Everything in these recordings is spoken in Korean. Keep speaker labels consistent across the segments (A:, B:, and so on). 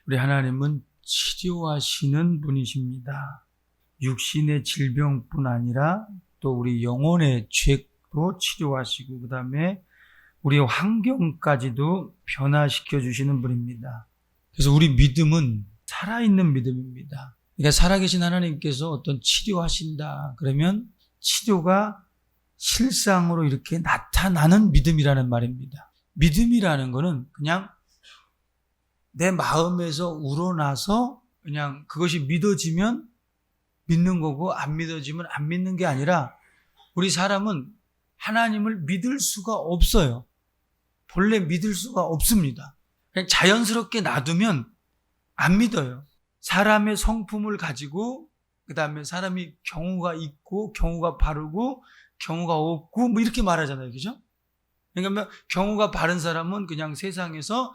A: 우리 하나님은 치료하시는 분이십니다. 육신의 질병뿐 아니라 또 우리 영혼의 죄도 치료하시고 그 다음에 우리 환경까지도 변화시켜 주시는 분입니다. 그래서 우리 믿음은 살아있는 믿음입니다. 그러니까 살아계신 하나님께서 어떤 치료하신다 그러면 치료가 실상으로 이렇게 나타나는 믿음이라는 말입니다. 믿음이라는 거는 그냥 내 마음에서 우러나서 그냥 그것이 믿어지면 믿는 거고 안 믿어지면 안 믿는 게 아니라 우리 사람은 하나님을 믿을 수가 없어요. 본래 믿을 수가 없습니다. 그냥 자연스럽게 놔두면 안 믿어요. 사람의 성품을 가지고 그 다음에 사람이 경우가 있고 경우가 바르고 경우가 없고 뭐 이렇게 말하잖아요. 그죠? 그러니까 경우가 바른 사람은 그냥 세상에서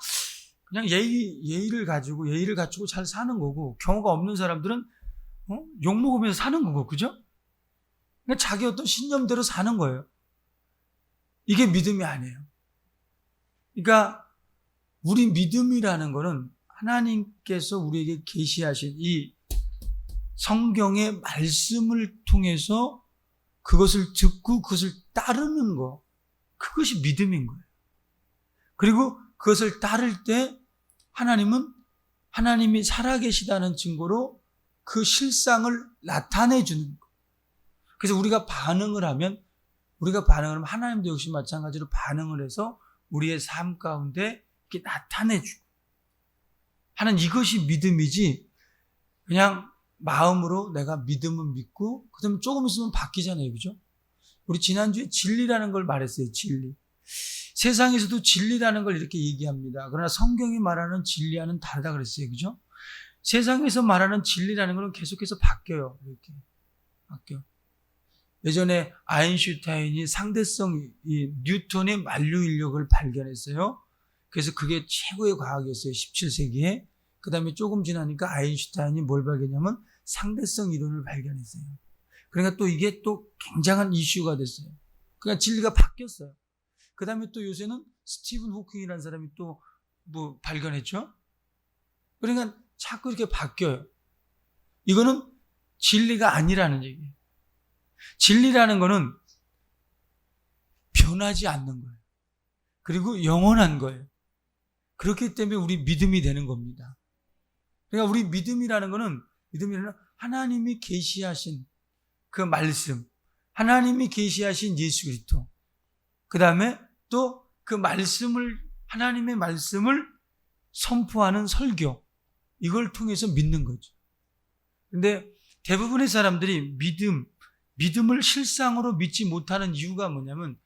A: 그냥 예의를 갖추고 잘 사는 거고 경우가 없는 사람들은 욕먹으면서 사는 거고 그죠? 그러니까 자기 어떤 신념대로 사는 거예요. 이게 믿음이 아니에요. 그러니까 우리 믿음이라는 거는 하나님께서 우리에게 계시하신 이 성경의 말씀을 통해서 그것을 듣고 그것을 따르는 거, 그것이 믿음인 거예요. 그리고 그것을 따를 때 하나님은 하나님이 살아계시다는 증거로 그 실상을 나타내 주는 거예요. 그래서 우리가 반응을 하면 하나님도 역시 마찬가지로 반응을 해서 우리의 삶 가운데 이렇게 나타내주고 하는 이것이 믿음이지 그냥 마음으로 내가 믿음은 믿고 그 다음에 조금 있으면 바뀌잖아요. 그죠? 우리 지난주에 진리라는 걸 말했어요. 진리. 세상에서도 진리라는 걸 이렇게 얘기합니다. 그러나 성경이 말하는 진리와는 다르다 그랬어요. 그죠? 세상에서 말하는 진리라는 건 계속해서 바뀌어요. 이렇게 바뀌어. 예전에 아인슈타인이 상대성, 뉴턴의 만류 인력을 발견했어요. 그래서 그게 최고의 과학이었어요. 17세기에. 그 다음에 조금 지나니까 아인슈타인이 뭘 발견했냐면 상대성 이론을 발견했어요. 그러니까 또 이게 또 굉장한 이슈가 됐어요. 그러니까 진리가 바뀌었어요. 그 다음에 또 요새는 스티븐 호킹이라는 사람이 또 뭐 발견했죠. 그러니까 자꾸 이렇게 바뀌어요. 이거는 진리가 아니라는 얘기예요. 진리라는 거는 변하지 않는 거예요. 그리고 영원한 거예요. 그렇기 때문에 우리 믿음이 되는 겁니다. 그러니까 우리 믿음이라는 거는 하나님이 계시하신 그 말씀, 하나님이 계시하신 예수 그리스도, 그 다음에 또 그 하나님의 말씀을 선포하는 설교, 이걸 통해서 믿는 거죠. 근데 대부분의 사람들이 믿음을 실상으로 믿지 못하는 이유가 뭐냐면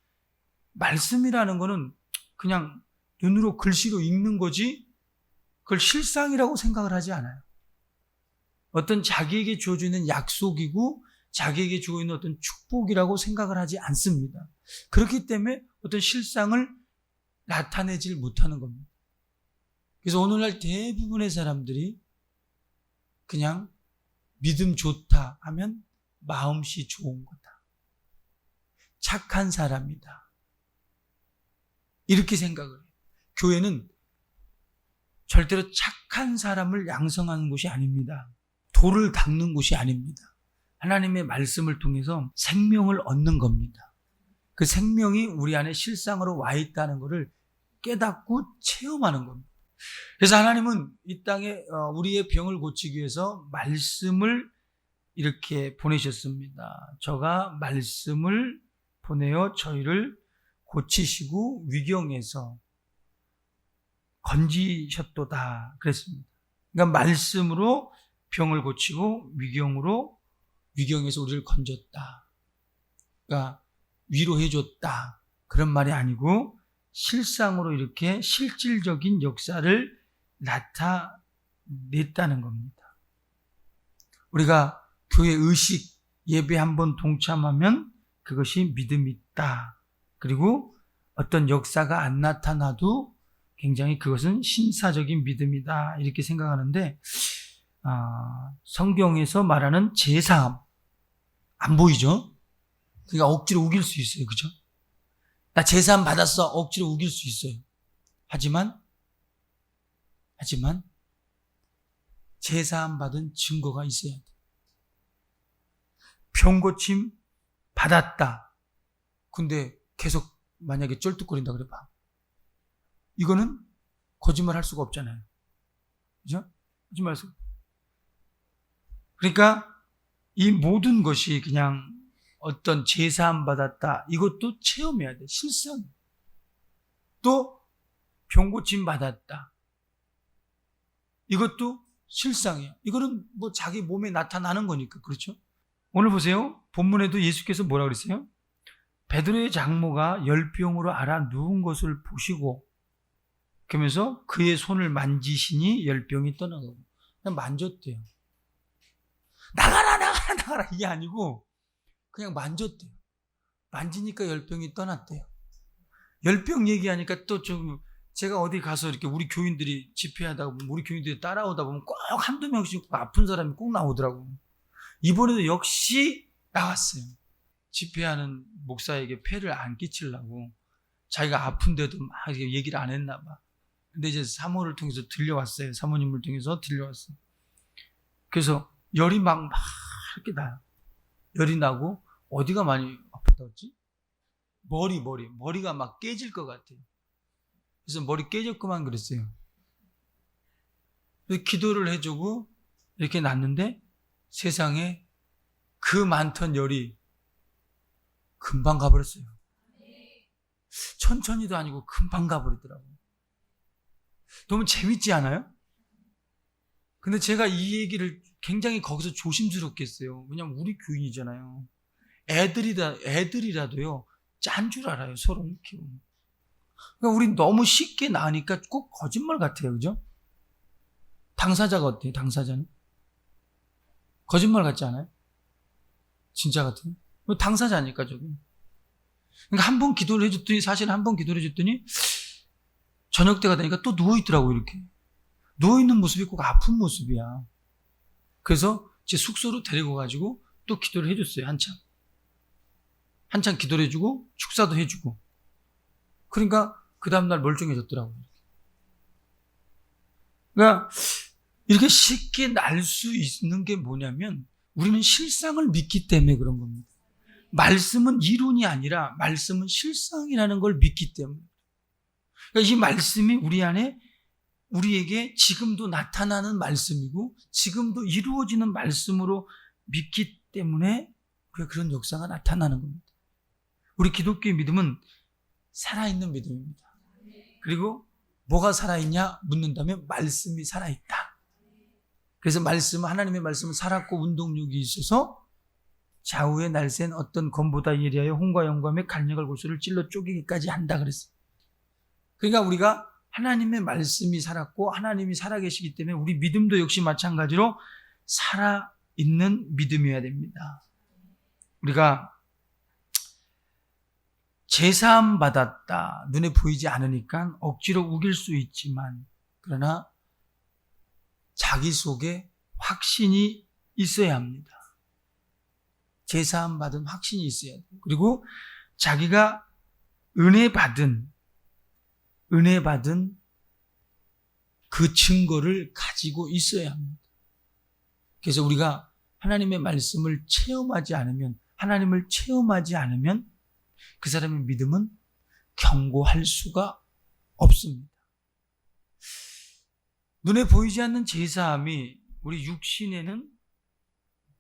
A: 말씀이라는 거는 그냥 눈으로 글씨로 읽는 거지 그걸 실상이라고 생각을 하지 않아요. 어떤 자기에게 주어지는 약속이고 자기에게 주어지는 어떤 축복이라고 생각을 하지 않습니다. 그렇기 때문에 어떤 실상을 나타내질 못하는 겁니다. 그래서 오늘날 대부분의 사람들이 그냥 믿음 좋다 하면 마음씨 좋은 거다. 착한 사람이다. 이렇게 생각을 해요. 교회는 절대로 착한 사람을 양성하는 곳이 아닙니다. 돌을 닦는 곳이 아닙니다. 하나님의 말씀을 통해서 생명을 얻는 겁니다. 그 생명이 우리 안에 실상으로 와 있다는 것을 깨닫고 체험하는 겁니다. 그래서 하나님은 이 땅에 우리의 병을 고치기 위해서 말씀을 이렇게 보내셨습니다. 저가 말씀을 보내어 저희를 고치시고 위경에서 건지셨도다 그랬습니다. 그러니까 말씀으로 병을 고치고 위경에서 우리를 건졌다. 그러니까 위로해줬다. 그런 말이 아니고 실상으로 이렇게 실질적인 역사를 나타냈다는 겁니다. 우리가 교회 의식, 예배 한번 동참하면 그것이 믿음이 있다. 그리고 어떤 역사가 안 나타나도 굉장히 그것은 신사적인 믿음이다. 이렇게 생각하는데 성경에서 말하는 제사함 안 보이죠? 그러니까 억지로 우길 수 있어요. 그죠? 나 제사함 받았어. 억지로 우길 수 있어요. 하지만 제사함 받은 증거가 있어야 돼. 병고침 받았다. 근데 계속 만약에 쩔뚝거린다 그래 봐. 이거는 거짓말 할 수가 없잖아요. 그죠? 거짓말 할 수가. 그러니까 이 모든 것이 그냥 어떤 제사함 받았다. 이것도 체험해야 돼. 실상. 또 병고침 받았다. 이것도 실상이야. 이거는 뭐 자기 몸에 나타나는 거니까. 그렇죠? 오늘 보세요. 본문에도 예수께서 뭐라 그랬어요? 베드로의 장모가 열병으로 앓아 누운 것을 보시고 그러면서 그의 손을 만지시니 열병이 떠나가고 그냥 만졌대요. 나가라 이게 아니고 그냥 만졌대요. 만지니까 열병이 떠났대요. 열병 얘기하니까 또 좀 제가 어디 가서 이렇게 우리 교인들이 집회하다가 보면 우리 교인들이 따라오다 보면 꼭 한두 명씩 아픈 사람이 꼭 나오더라고요. 이번에도 역시 나왔어요. 집회하는 목사에게 폐를 안 끼치려고 자기가 아픈데도 막 얘기를 안 했나 봐. 근데 이제 사모를 통해서 들려왔어요. 사모님을 통해서 들려왔어요. 그래서 열이 막 이렇게 나요. 열이 나고 어디가 많이 아프다지? 머리가 막 깨질 것 같아요. 그래서 머리 깨졌구만 그랬어요. 그래서 기도를 해주고 이렇게 났는데 세상에 그 많던 열이 금방 가버렸어요. 천천히도 아니고 금방 가버리더라고요. 너무 재밌지 않아요? 근데 제가 이 얘기를 굉장히 거기서 조심스럽게 했어요. 왜냐면 우리 교인이잖아요. 애들이라도요, 짠 줄 알아요. 서로 키우면. 그러니까 우리 너무 쉽게 나으니까 꼭 거짓말 같아요. 그죠? 당사자가 어때요? 당사자는? 거짓말 같지 않아요? 진짜 같아요? 당사자니까 저기. 그러니까 한 번 기도를 해줬더니 사실 한 번 기도를 해줬더니 저녁 때가 되니까 또 누워있더라고요. 이렇게. 누워있는 모습이 꼭 아픈 모습이야. 그래서 제 숙소로 데리고 가지고 또 기도를 해줬어요. 한참 기도를 해주고 축사도 해주고. 그러니까 그 다음날 멀쩡해졌더라고요. 그러니까 이렇게 쉽게 날 수 있는 게 뭐냐면 우리는 실상을 믿기 때문에 그런 겁니다. 말씀은 이론이 아니라 말씀은 실상이라는 걸 믿기 때문에. 그러니까 이 말씀이 우리 안에 우리에게 지금도 나타나는 말씀이고 지금도 이루어지는 말씀으로 믿기 때문에 우리가 그런 역사가 나타나는 겁니다. 우리 기독교의 믿음은 살아있는 믿음입니다. 그리고 뭐가 살아있냐 묻는다면 말씀이 살아있다. 그래서 하나님의 말씀은 살았고 운동력이 있어서 좌우의 날쌘 어떤 검보다 예리하여 홍과 영감의 간역을 골수를 찔러 쪼개기까지 한다 그랬어요. 그러니까 우리가 하나님의 말씀이 살았고 하나님이 살아계시기 때문에 우리 믿음도 역시 마찬가지로 살아있는 믿음이어야 됩니다. 우리가 제사함 받았다. 눈에 보이지 않으니까 억지로 우길 수 있지만 그러나 자기 속에 확신이 있어야 합니다. 제사함 받은 확신이 있어야 돼요. 그리고 자기가 은혜 받은 그 증거를 가지고 있어야 합니다. 그래서 우리가 하나님의 말씀을 하나님을 체험하지 않으면 그 사람의 믿음은 견고할 수가 없습니다. 눈에 보이지 않는 제사함이 우리 육신에는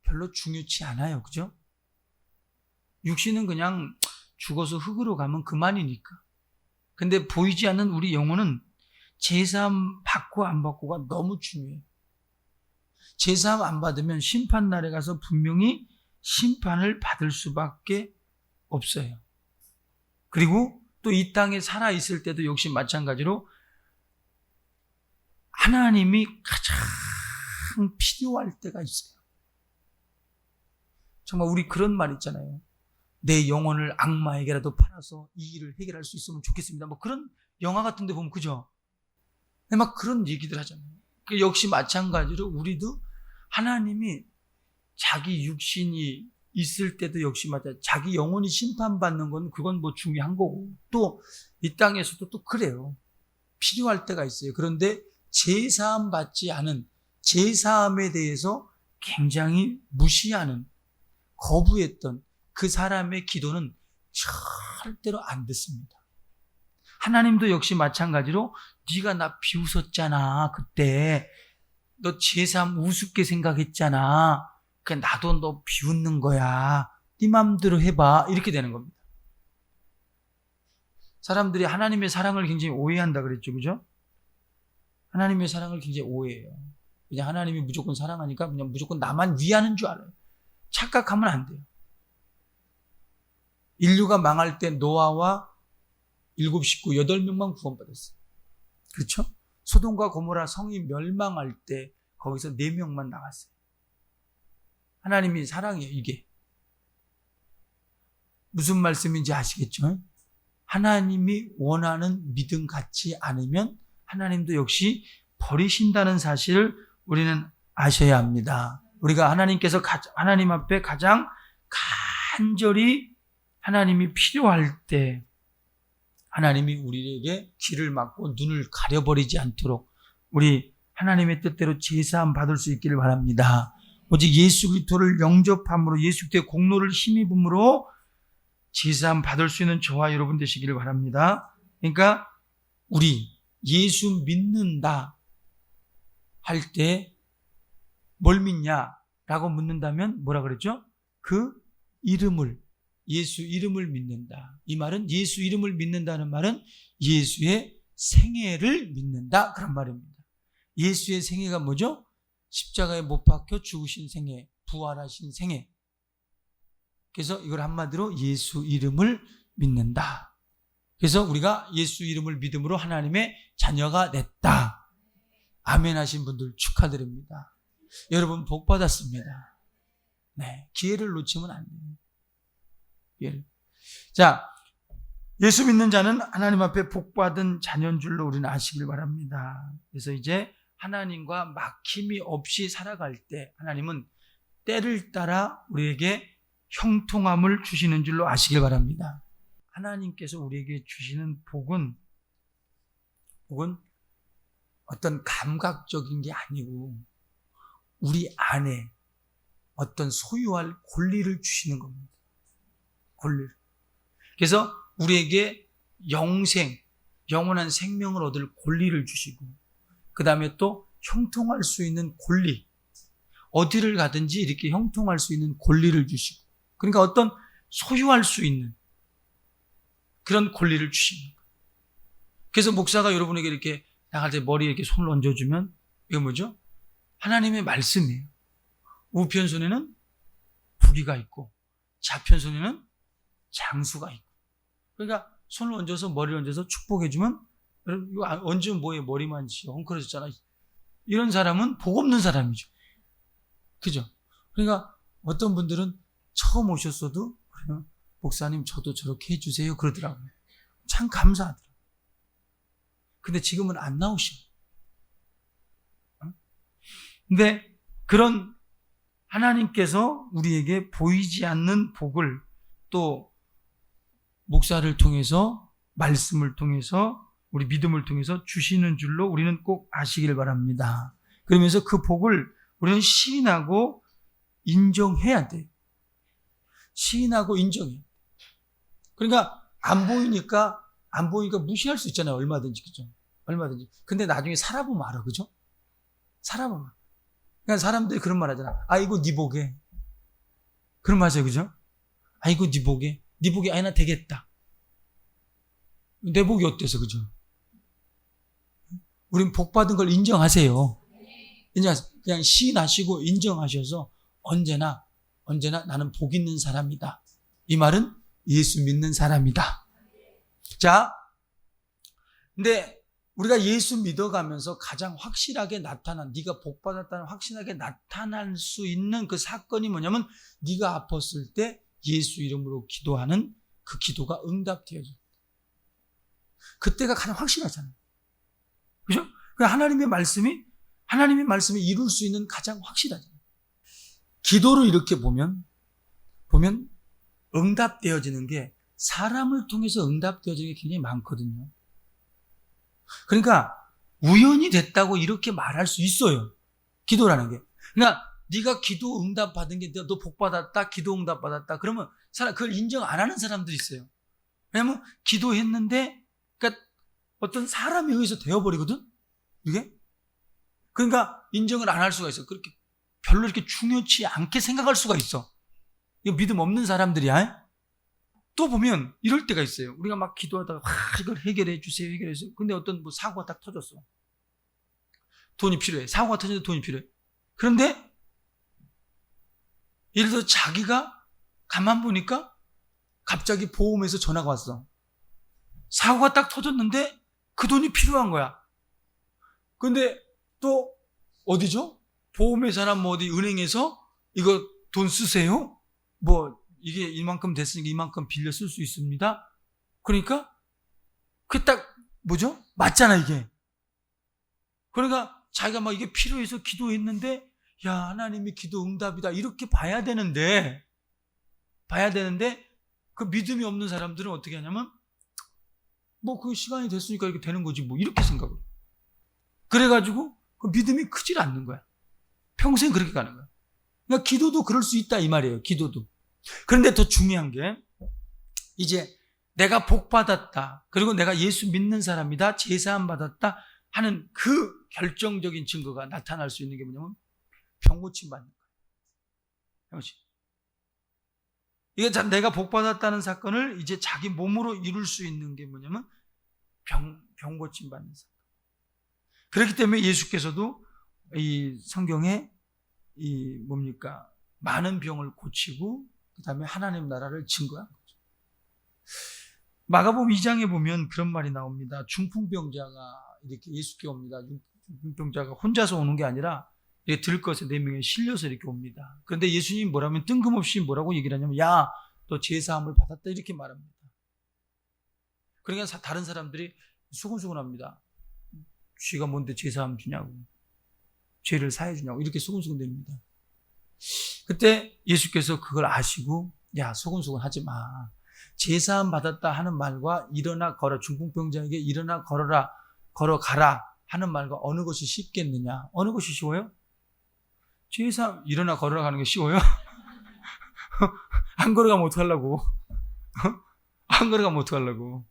A: 별로 중요치 않아요. 그죠? 육신은 그냥 죽어서 흙으로 가면 그만이니까. 근데 보이지 않는 우리 영혼은 제사함 받고 안 받고가 너무 중요해요. 제사함 안 받으면 심판날에 가서 분명히 심판을 받을 수밖에 없어요. 그리고 또 이 땅에 살아있을 때도 역시 마찬가지로 하나님이 가장 필요할 때가 있어요. 정말 우리 그런 말 있잖아요. 내 영혼을 악마에게라도 팔아서 이 일을 해결할 수 있으면 좋겠습니다. 뭐 그런 영화 같은 데 보면 그죠? 막 그런 얘기들 하잖아요. 역시 마찬가지로 우리도 하나님이 자기 육신이 있을 때도 역시 자기 영혼이 심판받는 건 그건 뭐 중요한 거고 또 이 땅에서도 또 그래요. 필요할 때가 있어요. 그런데 제사함 받지 않은 제사함에 대해서 굉장히 무시하는, 거부했던 그 사람의 기도는 절대로 안 듣습니다. 하나님도 역시 마찬가지로 네가 나 비웃었잖아. 그때 너 제사함 우습게 생각했잖아. 그러니까 나도 너 비웃는 거야. 네 맘대로 해봐. 이렇게 되는 겁니다. 사람들이 하나님의 사랑을 굉장히 오해한다 그랬죠. 그죠? 하나님의 사랑을 굉장히 오해해요. 그냥 하나님이 무조건 사랑하니까 그냥 무조건 나만 위하는 줄 알아요. 착각하면 안 돼요. 인류가 망할 때 노아와 7식구 8명만 구원받았어요. 그렇죠? 소돔과 고모라 성이 멸망할 때 거기서 4명만 나갔어요. 하나님이 사랑이에요, 이게. 무슨 말씀인지 아시겠죠? 하나님이 원하는 믿음 같지 않으면 하나님도 역시 버리신다는 사실을 우리는 아셔야 합니다. 우리가 하나님 앞에 가장 간절히 하나님이 필요할 때 하나님이 우리에게 귀를 막고 눈을 가려버리지 않도록 우리 하나님의 뜻대로 제사함 받을 수 있기를 바랍니다. 오직 예수 그리스도를 영접함으로 예수 그리스도의 공로를 힘입음으로 제사함 받을 수 있는 저와 여러분 되시기를 바랍니다. 그러니까 우리 예수 믿는다 할 때 뭘 믿냐라고 묻는다면 뭐라 그랬죠? 그 이름을, 예수 이름을 믿는다. 이 말은 예수 이름을 믿는다는 말은 예수의 생애를 믿는다 그런 말입니다. 예수의 생애가 뭐죠? 십자가에 못 박혀 죽으신 생애, 부활하신 생애. 그래서 이걸 한마디로 예수 이름을 믿는다. 그래서 우리가 예수 이름을 믿음으로 하나님의 자녀가 됐다. 아멘 하신 분들 축하드립니다. 여러분 복 받았습니다. 네, 기회를 놓치면 안 돼요. 기회를. 자, 예수 믿는 자는 하나님 앞에 복 받은 자녀인 줄로 우리는 아시길 바랍니다. 그래서 이제 하나님과 막힘이 없이 살아갈 때 하나님은 때를 따라 우리에게 형통함을 주시는 줄로 아시길 바랍니다. 하나님께서 우리에게 주시는 복은 어떤 감각적인 게 아니고 우리 안에 어떤 소유할 권리를 주시는 겁니다. 권리를. 그래서 우리에게 영원한 생명을 얻을 권리를 주시고 그 다음에 또 형통할 수 있는 권리, 어디를 가든지 이렇게 형통할 수 있는 권리를 주시고 그러니까 어떤 소유할 수 있는 그런 권리를 주십니다. 그래서 목사가 여러분에게 이렇게 나갈 때 머리에 이렇게 손을 얹어주면 이거 뭐죠? 하나님의 말씀이에요. 우편손에는 부귀가 있고 좌편손에는 장수가 있고 그러니까 손을 얹어서 머리를 얹어서 축복해주면 여러분 이거 얹으면 뭐예요? 머리만 헝클어졌잖아. 이런 사람은 복 없는 사람이죠. 그죠? 그러니까 어떤 분들은 처음 오셨어도 그러면 목사님 저도 저렇게 해주세요 그러더라고요. 참 감사하더라고요. 근데 지금은 안 나오셔. 근데 그런 하나님께서 우리에게 보이지 않는 복을 또 목사를 통해서 말씀을 통해서 우리 믿음을 통해서 주시는 줄로 우리는 꼭 아시길 바랍니다. 그러면서 그 복을 우리는 시인하고 인정해야 돼. 시인하고 인정해. 그러니까 안 보이니까 무시할 수 있잖아요. 얼마든지. 그죠? 얼마든지. 근데 나중에 살아보면 알아. 그죠? 살아보면. 그러니까 사람들이 그런 말 하잖아. 아이고, 네 복에. 그런 말 하세요. 그죠? 아이고, 네 복에. 네 복이 아니나 되겠다. 내 복이 어때서, 그죠? 우린 복 받은 걸 인정하세요. 인정하세요. 그냥 시인하시고 인정하셔서 언제나 나는 복 있는 사람이다. 이 말은 예수 믿는 사람이다. 자, 근데 우리가 예수 믿어가면서 가장 확실하게 네가 복 받았다는 확실하게 나타날 수 있는 그 사건이 뭐냐면 네가 아팠을 때 예수 이름으로 기도하는 그 기도가 응답되어져. 그때가 가장 확실하잖아요. 그죠? 하나님의 말씀이 이룰 수 있는 가장 확실하잖아요. 기도를 이렇게 보면 응답되어지는 게 사람을 통해서 응답되어지는 게 굉장히 많거든요. 그러니까 우연히 됐다고 이렇게 말할 수 있어요. 기도라는 게. 그러니까 네가 기도 응답 받은 게 너 복 받았다, 기도 응답 받았다. 그러면 그걸 인정 안 하는 사람들이 있어요. 왜냐면 기도했는데, 그러니까 어떤 사람에 의해서 되어버리거든. 이게. 그러니까 인정을 안 할 수가 있어. 그렇게 별로 이렇게 중요치 않게 생각할 수가 있어. 이거 믿음 없는 사람들이야. 또 보면 이럴 때가 있어요. 우리가 막 기도하다가 이걸 해결해 주세요, 해결해 주세요. 근데 어떤 뭐 사고가 딱 터졌어. 돈이 필요해. 사고가 터졌는데 돈이 필요해. 그런데 예를 들어 자기가 가만 보니까 갑자기 보험에서 전화가 왔어. 사고가 딱 터졌는데 그 돈이 필요한 거야. 근데 또 어디죠? 보험회사나 뭐 어디 은행에서 이거 돈 쓰세요? 뭐 이게 이만큼 됐으니까 이만큼 빌려 쓸 수 있습니다. 그러니까 그게 딱 뭐죠? 맞잖아 이게. 그러니까 자기가 막 이게 필요해서 기도했는데 야 하나님이 기도 응답이다 이렇게 봐야 되는데 그 믿음이 없는 사람들은 어떻게 하냐면 뭐 그 시간이 됐으니까 이렇게 되는 거지 뭐 이렇게 생각을. 그래가지고 그 믿음이 크질 않는 거야. 평생 그렇게 가는 거야. 그러니까 기도도 그럴 수 있다 이 말이에요. 기도도. 그런데 더 중요한 게 이제 내가 복 받았다. 그리고 내가 예수 믿는 사람이다. 제사함 받았다 하는 그 결정적인 증거가 나타날 수 있는 게 뭐냐면 병고침 받는 거예요. 병고침. 이게 내가 복 받았다는 사건을 이제 자기 몸으로 이룰 수 있는 게 뭐냐면 병고침 받는 사건. 그렇기 때문에 예수께서도 이 성경에 이 뭡니까? 많은 병을 고치고 그 다음에 하나님 나라를 증거한 거죠. 마가복음 2장에 보면 그런 말이 나옵니다. 중풍병자가 이렇게 예수께 옵니다. 중풍병자가 혼자서 오는 게 아니라 이렇게 들것에 4명이 실려서 이렇게 옵니다. 그런데 예수님이 뭐라면 뜬금없이 뭐라고 얘기를 하냐면 야, 너 제사함을 받았다 이렇게 말합니다. 그러니까 다른 사람들이 수근수근합니다. 쥐가 뭔데 제사함 주냐고, 죄를 사해 주냐고 이렇게 수근수근됩니다. 그때 예수께서 그걸 아시고 야 수근수근 하지 마. 제사함 받았다 하는 말과 일어나 걸어 중풍병자에게 일어나 걸어라 걸어가라 하는 말과 어느 것이 쉽겠느냐? 어느 것이 쉬워요? 제사함 일어나 걸어라 가는 게 쉬워요? 안 걸어가면 어떡하려고? 안 걸어가면 어떡하려고?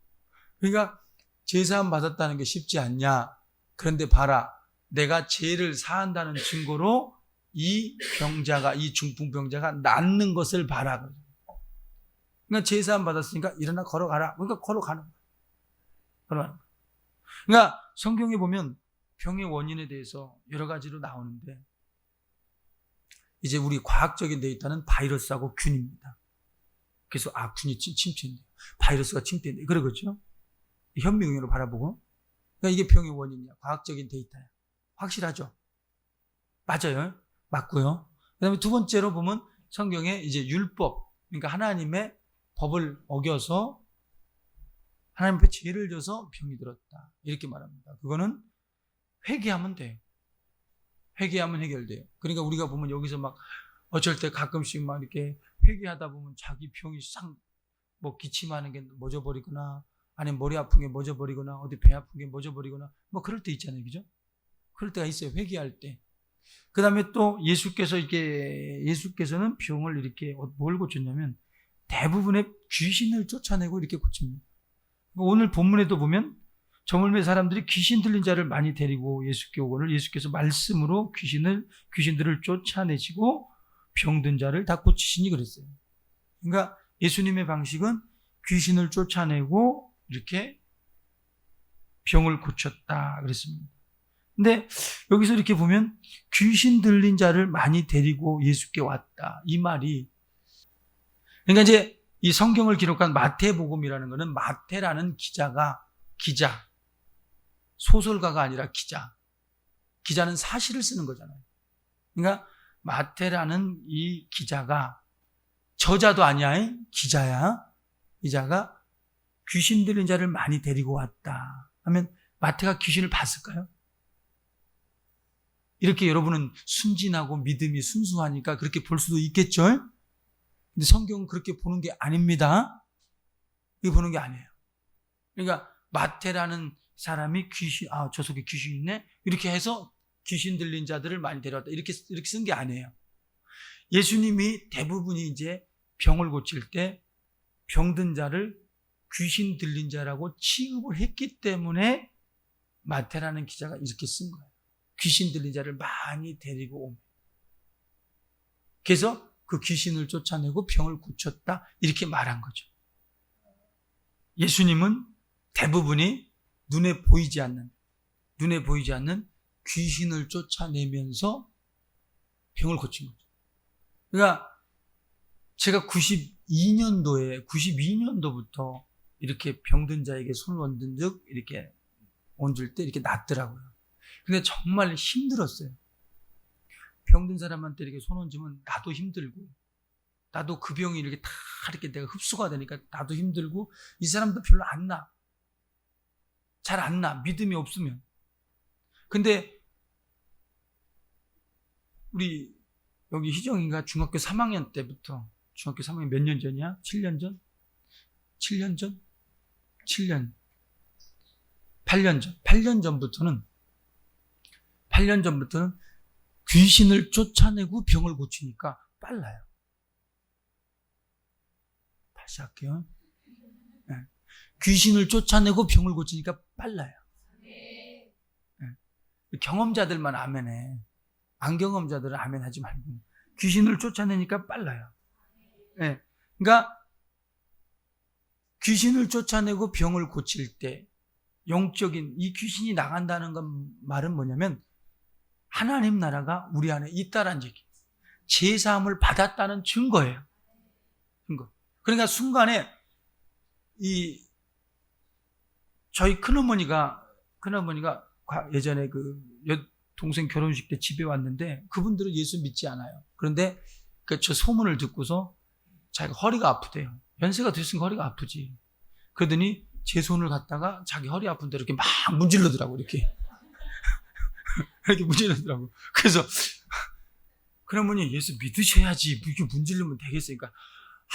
A: 그러니까 제사함 받았다는 게 쉽지 않냐? 그런데 봐라, 내가 죄를 사한다는 증거로 이 병자가, 이 중풍병자가 낫는 것을 봐라. 그러니까 제사함 받았으니까 일어나 걸어가라. 그러니까 걸어가는 거야. 걸어가는 거야. 그러니까 성경에 보면 병의 원인에 대해서 여러 가지로 나오는데 이제 우리 과학적인 데이터는 바이러스하고 균입니다. 그래서 균이 침투했네요. 바이러스가 침투했네요. 그러겠죠? 현미경으로 바라보고. 그러니까 이게 병의 원인이야. 과학적인 데이터야. 확실하죠? 맞아요. 맞고요. 그 다음에 두 번째로 보면 성경에 이제 율법, 그러니까 하나님의 법을 어겨서 하나님 앞에 죄를 져서 병이 들었다. 이렇게 말합니다. 그거는 회개하면 돼요. 회개하면 해결돼요. 그러니까 우리가 보면 여기서 막 어쩔 때 가끔씩 막 이렇게 회개하다 보면 자기 병이 뭐 기침하는 게 멎어버리거나 아니면 머리 아픈 게 멎어버리거나 어디 배 아픈 게 멎어버리거나 뭐 그럴 때 있잖아요. 그죠? 그럴 때가 있어요. 회개할 때. 그 다음에 또 예수께서는 병을 이렇게 뭘 고쳤냐면 대부분의 귀신을 쫓아내고 이렇게 고칩니다. 오늘 본문에도 보면 저물매 사람들이 귀신 들린 자를 많이 데리고 예수께 오거늘 예수께서 말씀으로 귀신들을 쫓아내시고 병든 자를 다 고치시니 그랬어요. 그러니까 예수님의 방식은 귀신을 쫓아내고 이렇게 병을 고쳤다 그랬습니다. 근데 여기서 이렇게 보면 귀신 들린 자를 많이 데리고 예수께 왔다. 이 말이 그러니까 이제 이 성경을 기록한 마태복음이라는 것은 마태라는 기자, 소설가가 아니라 기자는 사실을 쓰는 거잖아요. 그러니까 마태라는 이 기자가 저자도 아니야, 기자가 귀신 들린 자를 많이 데리고 왔다 하면 마태가 귀신을 봤을까요? 이렇게 여러분은 순진하고 믿음이 순수하니까 그렇게 볼 수도 있겠죠? 근데 성경은 그렇게 보는 게 아닙니다. 이렇게 보는 게 아니에요. 그러니까 마태라는 사람이 저 속에 귀신 있네? 이렇게 해서 귀신 들린 자들을 많이 데려왔다. 이렇게 쓴 게 아니에요. 예수님이 대부분이 이제 병을 고칠 때 병든 자를 귀신 들린 자라고 취급을 했기 때문에 마태라는 기자가 이렇게 쓴 거예요. 귀신 들린 자를 많이 데리고 오면. 그래서 그 귀신을 쫓아내고 병을 고쳤다. 이렇게 말한 거죠. 예수님은 대부분이 눈에 보이지 않는 귀신을 쫓아내면서 병을 고친 거죠. 그러니까 제가 92년도부터 이렇게 병든 자에게 손을 얹은 즉 이렇게 얹을 때 이렇게 낫더라고요. 근데 정말 힘들었어요. 병든 사람한테 이렇게 손 얹으면 나도 힘들고, 나도 그 병이 이렇게 다 이렇게 내가 흡수가 되니까 나도 힘들고, 이 사람도 별로 안 나. 잘 안 나. 믿음이 없으면. 근데 우리 여기 희정이가 중학교 3학년 때부터, 중학교 3학년 몇 년 전이야? 7년 전? 7년 전? 7년. 8년 전. 8년 전부터는 귀신을 쫓아내고 병을 고치니까 빨라요. 다시 할게요. 네. 귀신을 쫓아내고 병을 고치니까 빨라요. 네. 경험자들만 아멘해. 안 경험자들은 아멘 하지 말고. 귀신을 쫓아내니까 빨라요. 네. 그러니까 귀신을 쫓아내고 병을 고칠 때 영적인 이 귀신이 나간다는 건 말은 뭐냐면 하나님 나라가 우리 안에 있다라는 얘기. 제사함을 받았다는 증거예요. 증거. 그러니까 순간에 저희 큰어머니가 예전에 그 동생 결혼식 때 집에 왔는데 그분들은 예수 믿지 않아요. 그런데 저 소문을 듣고서 자기가 허리가 아프대요. 연세가 됐으니까 허리가 아프지. 그러더니 제 손을 갖다가 자기 허리 아픈 데로 이렇게 막 문질러더라고, 이렇게. 이렇게 문질러더라고. 그래서, 그러면 예수 믿으셔야지. 이렇게 문질르면 되겠으니까.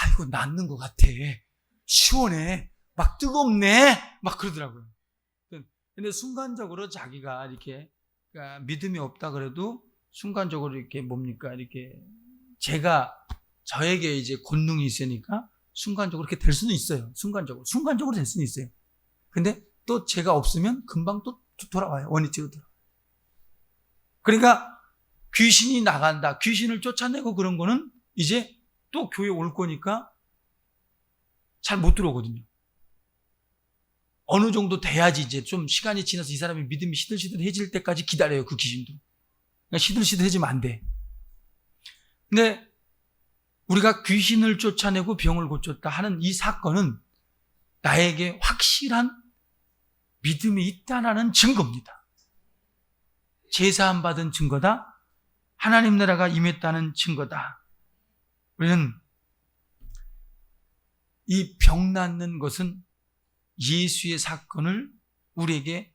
A: 아이고, 낫는 것 같아. 시원해. 막 뜨겁네. 막 그러더라고요. 근데 순간적으로 자기가 이렇게, 그러니까 믿음이 없다 그래도 순간적으로 이렇게 뭡니까? 이렇게 저에게 이제 권능이 있으니까 순간적으로 그렇게 될 수는 있어요. 순간적으로 될 수는 있어요. 근데 또 제가 없으면 금방 또 돌아와요. 원위치로 돌아와요. 그러니까 귀신이 나간다. 귀신을 쫓아내고 그런 거는 이제 또 교회 올 거니까 잘 못 들어오거든요. 어느 정도 돼야지 이제 좀 시간이 지나서 이 사람이 믿음이 시들시들해질 때까지 기다려요. 그 귀신도. 그러니까 시들시들해지면 안 돼. 근데 우리가 귀신을 쫓아내고 병을 고쳤다 하는 이 사건은 나에게 확실한 믿음이 있다는 증거입니다. 제사함 받은 증거다. 하나님 나라가 임했다는 증거다. 우리는 이 병 낫는 것은 예수의 사건을 우리에게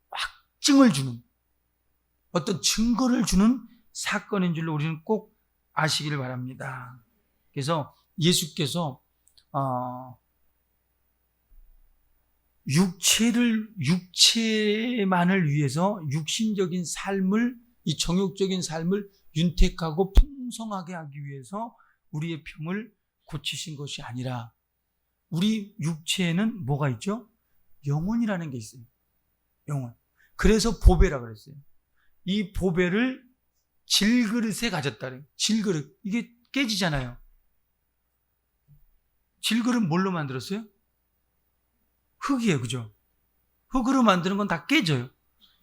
A: 확증을 주는 어떤 증거를 주는 사건인 줄로 우리는 꼭 아시기를 바랍니다. 그래서 예수께서 육체만을 위해서 육신적인 삶을, 이 정욕적인 삶을 윤택하고 풍성하게 하기 위해서 우리의 병을 고치신 것이 아니라 우리 육체에는 뭐가 있죠? 영혼이라는 게 있어요. 영혼. 그래서 보배라 그랬어요. 이 보배를 질그릇에 가졌다. 질그릇. 이게 깨지잖아요. 질그릇 뭘로 만들었어요? 흙이에요. 그죠? 흙으로 만드는 건 다 깨져요.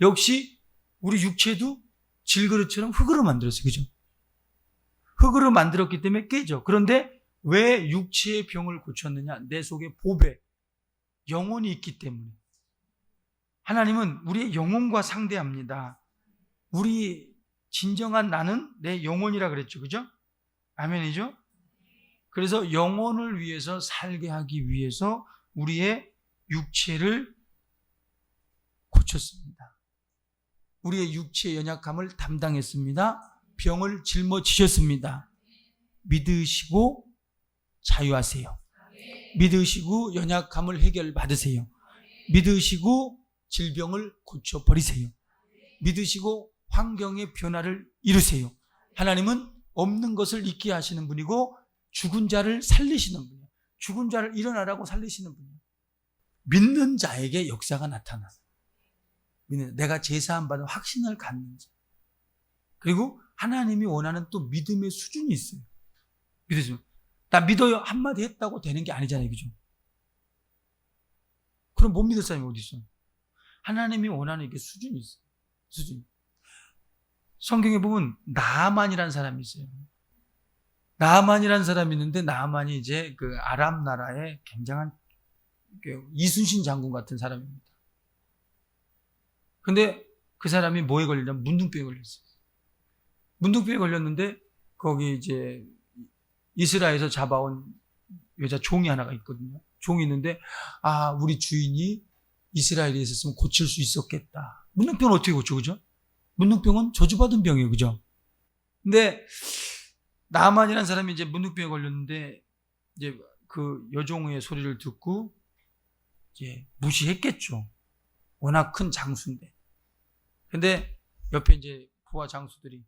A: 역시 우리 육체도 질그릇처럼 흙으로 만들었어요. 그죠? 흙으로 만들었기 때문에 깨져. 그런데 왜 육체의 병을 고쳤느냐? 내 속에 보배, 영혼이 있기 때문에. 하나님은 우리의 영혼과 상대합니다. 우리 진정한 나는 내 영혼이라 그랬죠. 그죠? 아멘이죠? 그래서 영혼을 위해서 살게 하기 위해서 우리의 육체를 고쳤습니다. 우리의 육체의 연약함을 담당했습니다. 병을 짊어지셨습니다. 믿으시고 자유하세요. 믿으시고 연약함을 해결받으세요. 믿으시고 질병을 고쳐버리세요. 믿으시고 환경의 변화를 이루세요. 하나님은 없는 것을 있게 하시는 분이고 죽은 자를 살리시는 분이에요. 죽은 자를 일어나라고 살리시는 분이에요. 믿는 자에게 역사가 나타나. 내가 제사함 받은 확신을 갖는 자. 그리고 하나님이 원하는 또 믿음의 수준이 있어요. 믿으시면 나 믿어요 한마디 했다고 되는 게 아니잖아요. 그죠? 그럼 못 믿을 사람이 어디 있어요? 하나님이 원하는 이게 수준이 있어요. 수준. 성경에 보면 나아만이라는 사람이 있어요. 나아만이라는 사람이 있는데 나아만이 이제 그 아람 나라의 굉장한 이순신 장군 같은 사람입니다. 근데 그 사람이 뭐에 걸리냐면 문둥병에 걸렸어요. 문둥병에 걸렸는데 거기 이제 이스라엘에서 잡아온 여자 종이 하나가 있거든요. 종이 있는데 우리 주인이 이스라엘에 있었으면 고칠 수 있었겠다. 문둥병은 어떻게 고쳐, 그죠? 문둥병은 저주받은 병이에요, 그죠? 근데 나만이라는 사람이 이제 문둥병에 걸렸는데 이제 그 여종의 소리를 듣고 이제 무시했겠죠. 워낙 큰 장수인데. 근데 옆에 이제 부하 장수들이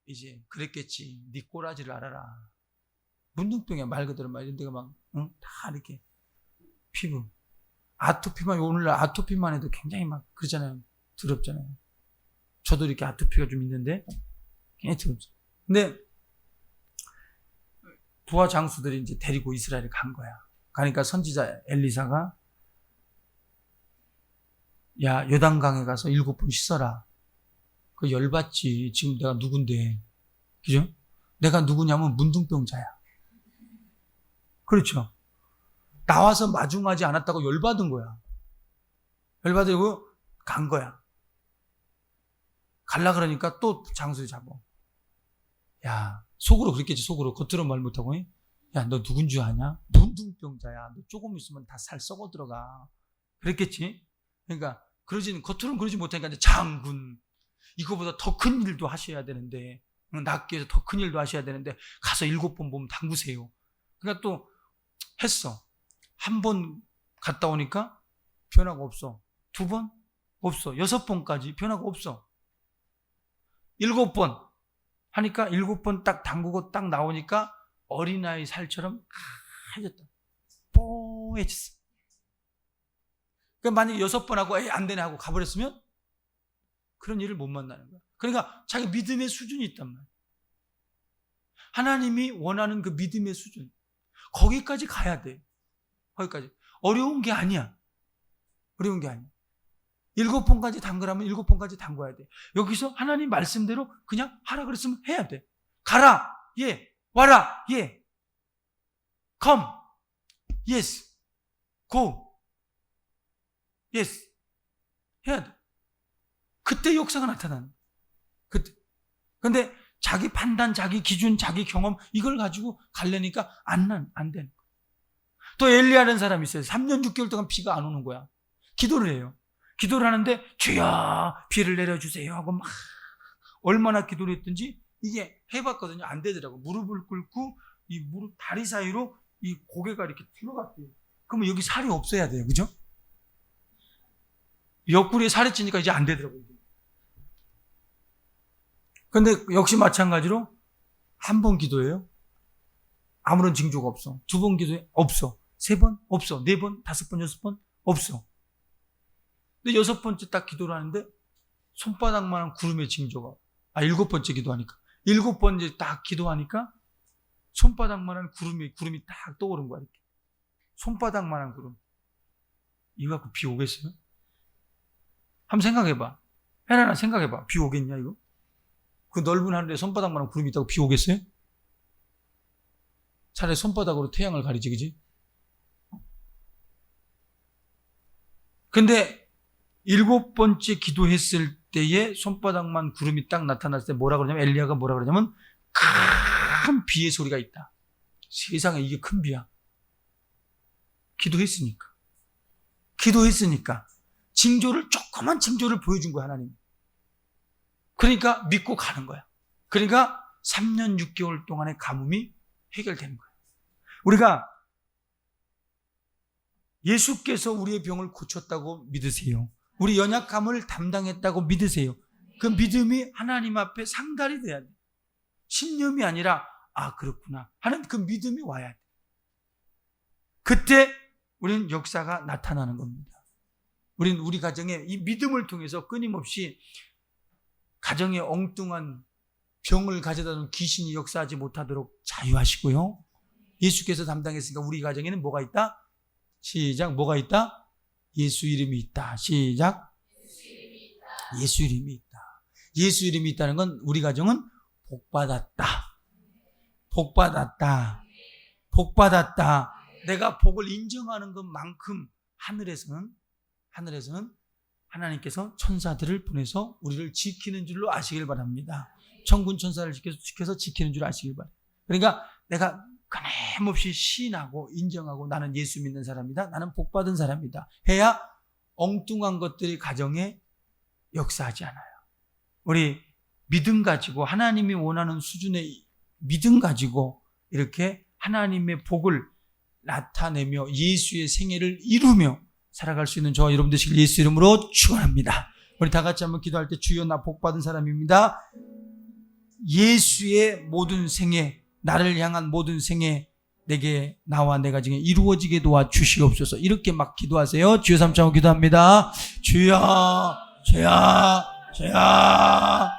A: 이제 그랬겠지. 네 꼬라지를 알아라. 문둥병이야, 말 그대로 막 이런 데가 막 다 이렇게 피부 아토피만, 오늘날 아토피만 해도 굉장히 막 그러잖아요. 더럽잖아요. 저도 이렇게 아토피가 좀 있는데 굉장히 더럽죠. 근데 부하 장수들이 이제 데리고 이스라엘에 간 거야. 가니까 선지자 엘리사가 야 요단강에 가서 7번 씻어라. 그 열받지. 지금 내가 누군데, 그죠? 내가 누구냐면 문둥병자야. 그렇죠? 나와서 마중하지 않았다고 열받은 거야. 열받고 간 거야. 갈라 그러니까 또 장수를 잡아. 야, 속으로 그랬겠지. 속으로. 겉으로 말 못하고. 야, 너 누군 줄 아냐? 문둥병자야. 너 조금 있으면 다 살 썩어 들어가. 그랬겠지. 그러니까 겉으로는 그러지 못하니까 이제 장군, 이거보다 더 큰 일도 하셔야 되는데, 낫기 위해서 더 큰 일도 하셔야 되는데 가서 7번 몸 담그세요. 그러니까 또 했어. 한 번 갔다 오니까 변화가 없어. 2번 없어. 6번까지 변화가 없어. 7번 하니까 7번 딱 담그고 딱 나오니까 어린아이 살처럼 하얘졌다. 뽀해졌어. 그러니까 만약에 6번 하고 안 되네 하고 가버렸으면 그런 일을 못 만나는 거야. 그러니까 자기 믿음의 수준이 있단 말이야. 하나님이 원하는 그 믿음의 수준, 거기까지 가야 돼. 거기까지. 어려운 게 아니야. 어려운 게 아니야. 7번까지 담그라면 7번까지 담궈야 돼. 여기서 하나님 말씀대로 그냥 하라 그랬으면 해야 돼. 가라. 예. 와라. 예. come. yes. go. yes. 해야 돼. 그때 역사가 나타나는. 그때. 근데 자기 판단, 자기 기준, 자기 경험 이걸 가지고 가려니까 안 되는 거야. 또 엘리야라는 사람이 있어요. 3년 6개월 동안 비가 안 오는 거야. 기도를 해요. 기도를 하는데 주여 비를 내려주세요 하고 막 얼마나 기도를 했든지 이게 해봤거든요. 안 되더라고. 무릎을 꿇고 이 무릎 다리 사이로 이 고개가 이렇게 들어갔대요. 그러면 여기 살이 없어야 돼요. 그죠? 옆구리에 살이 찌니까 이제 안 되더라고요. 근데 역시 마찬가지로 한 번 기도해요. 아무런 징조가 없어. 2번 기도해. 없어. 3번? 없어. 4번? 5번? 6번? 없어. 근데 6번째 딱 기도를 하는데 손바닥만한 구름의 징조가 7번째 기도하니까 7번째 딱 기도하니까 손바닥만한 구름이 딱 떠오른 거야. 이렇게. 손바닥만한 구름. 이거 갖고 비 오겠어요? 한번 생각해봐. 해나나 생각해봐. 비 오겠냐 이거? 그 넓은 하늘에 손바닥만한 구름이 있다고 비 오겠어요? 차라리 손바닥으로 태양을 가리지, 그지? 근데 7번째 기도했을 때에 손바닥만 구름이 딱 나타났을 때 뭐라 그러냐면, 엘리야가 뭐라 그러냐면 큰 비의 소리가 있다. 세상에 이게 큰 비야. 기도했으니까 조그만 징조를 보여준 거야, 하나님. 그러니까 믿고 가는 거야. 그러니까 3년 6개월 동안의 가뭄이 해결되는 거야. 우리가 예수께서 우리의 병을 고쳤다고 믿으세요. 우리 연약함을 담당했다고 믿으세요. 그 믿음이 하나님 앞에 상달이 돼야 돼. 신념이 아니라 그렇구나 하는 그 믿음이 와야 돼. 그때 우리는 역사가 나타나는 겁니다. 우리는 우리 가정에 이 믿음을 통해서 끊임없이 가정에 엉뚱한 병을 가져다 놓은 귀신이 역사하지 못하도록 자유하시고요. 예수께서 담당했으니까 우리 가정에는 뭐가 있다? 시작. 뭐가 있다? 예수 이름이 있다. 시작. 예수 이름이 있다. 예수 이름이 있다는 건 우리 가정은 복받았다. 복받았다. 복받았다. 내가 복을 인정하는 것만큼 하늘에서는 하나님께서 천사들을 보내서 우리를 지키는 줄로 아시길 바랍니다. 천군 천사를 지켜서 지키는 줄 아시길 바랍니다. 그러니까 내가 끊임없이 시인하고 인정하고 나는 예수 믿는 사람이다. 나는 복받은 사람이다. 해야 엉뚱한 것들이 가정에 역사하지 않아요. 우리 믿음 가지고 하나님이 원하는 수준의 믿음 가지고 이렇게 하나님의 복을 나타내며 예수의 생애를 이루며 살아갈 수 있는 저와 여러분 되시길 예수 이름으로 축원합니다. 우리 다 같이 한번 기도할 때 주여 나 복받은 사람입니다. 예수의 모든 생애, 나를 향한 모든 생애 내게 나와 내 가정에 이루어지게 도와주시옵소서. 이렇게 막 기도하세요. 주여 삼창으로 기도합니다. 주여 주여 주여